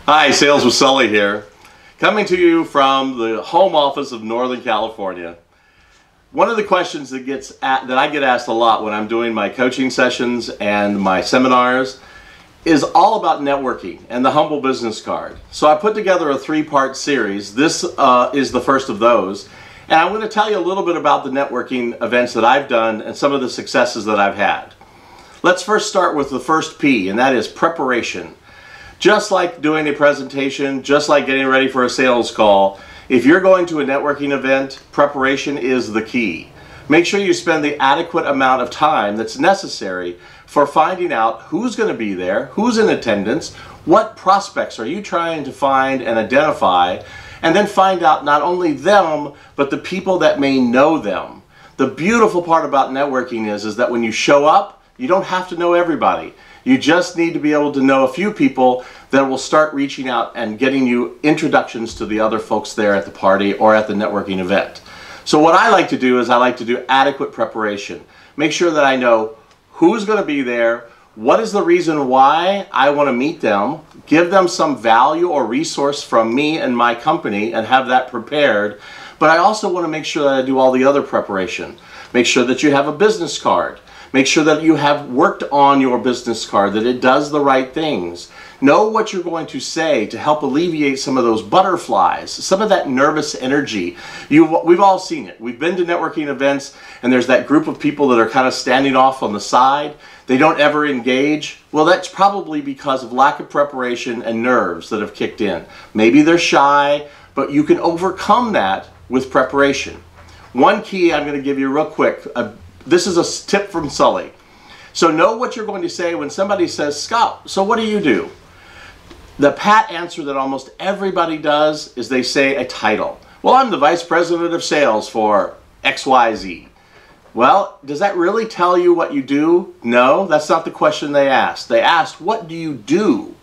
Hi, Sales with Sully here, coming to you from the home office of Northern California. One of the questions that I get asked a lot when I'm doing my coaching sessions and my seminars is all about networking and the Humble Business Card. So I put together a three-part series. This is the first of those, and I'm going to tell you a little bit about the networking events that I've done and some of the successes that I've had. Let's first start with the first P, and that is preparation. Just like doing a presentation, just like getting ready for a sales call, if you're going to a networking event, preparation is the key. Make sure you spend the adequate amount of time that's necessary for finding out who's going to be there, who's in attendance, what prospects are you trying to find and identify, and then find out not only them, but the people that may know them. The beautiful part about networking is that when you show up, you don't have to know everybody. You just need to be able to know a few people that will start reaching out and getting you introductions to the other folks there at the party or at the networking event. So what I like to do is I like to do adequate preparation. Make sure that I know who's going to be there, what is the reason why I want to meet them, give them some value or resource from me and my company and have that prepared. But I also want to make sure that I do all the other preparation. Make sure that you have a business card. Make sure that you have worked on your business card, that it does the right things. Know what you're going to say to help alleviate some of those butterflies, some of that nervous energy. We've all seen it. We've been to networking events and there's that group of people that are kind of standing off on the side. They don't ever engage. Well, that's probably because of lack of preparation and nerves that have kicked in. Maybe they're shy, but you can overcome that with preparation. One key I'm going to give you real quick. This is a tip from Sully. So know what you're going to say when somebody says, "Scott, so what do you do?" The pat answer that almost everybody does is they say a title. Well, I'm the Vice President of Sales for XYZ. Well, does that really tell you what you do? No, that's not the question they asked. They asked, what do you do?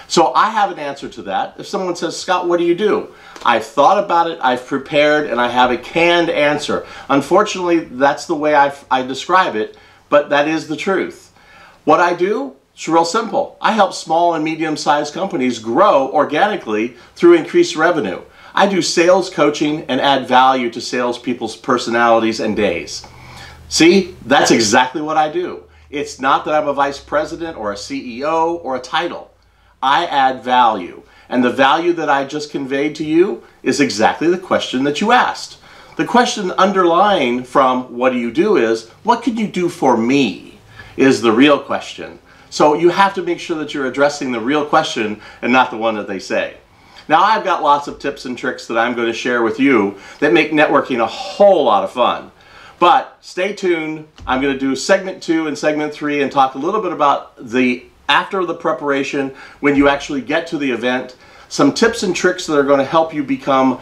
So I have an answer to that. If someone says, "Scott, what do you do?" I've thought about it, I've prepared, and I have a canned answer. Unfortunately, that's the way I describe it, but that is the truth. What I do? It's real simple. I help small and medium-sized companies grow organically through increased revenue. I do sales coaching and add value to salespeople's personalities and days. See, that's exactly what I do. It's not that I'm a vice president or a CEO or a title. I add value. And the value that I just conveyed to you is exactly the question that you asked. The question underlying from what do you do is, what could you do for me, is the real question. So you have to make sure that you're addressing the real question and not the one that they say. Now I've got lots of tips and tricks that I'm going to share with you that make networking a whole lot of fun. But stay tuned. I'm going to do segment 2 and segment 3 and talk a little bit about after the preparation, when you actually get to the event, some tips and tricks that are going to help you become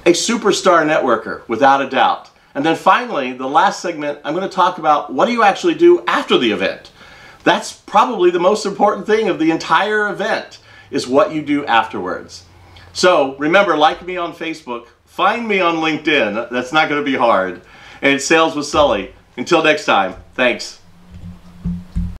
a superstar networker, without a doubt. And then finally, the last segment, I'm going to talk about what do you actually do after the event. That's probably the most important thing of the entire event, is what you do afterwards. So remember, like me on Facebook, find me on LinkedIn. That's not going to be hard. And it's Sales with Sully. Until next time, thanks.